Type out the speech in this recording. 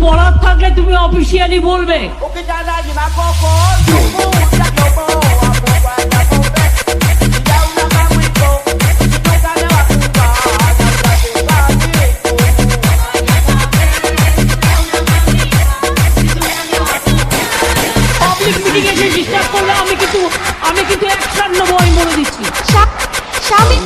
বলার থাকলে তুমি অফিসিয়ালি বলবে। পাবলিক মিটিং এসে ডিস্টার্ব করলে আমি কিন্তু অ্যাকশন নেবো, আমি বলে দিচ্ছি। স্বামী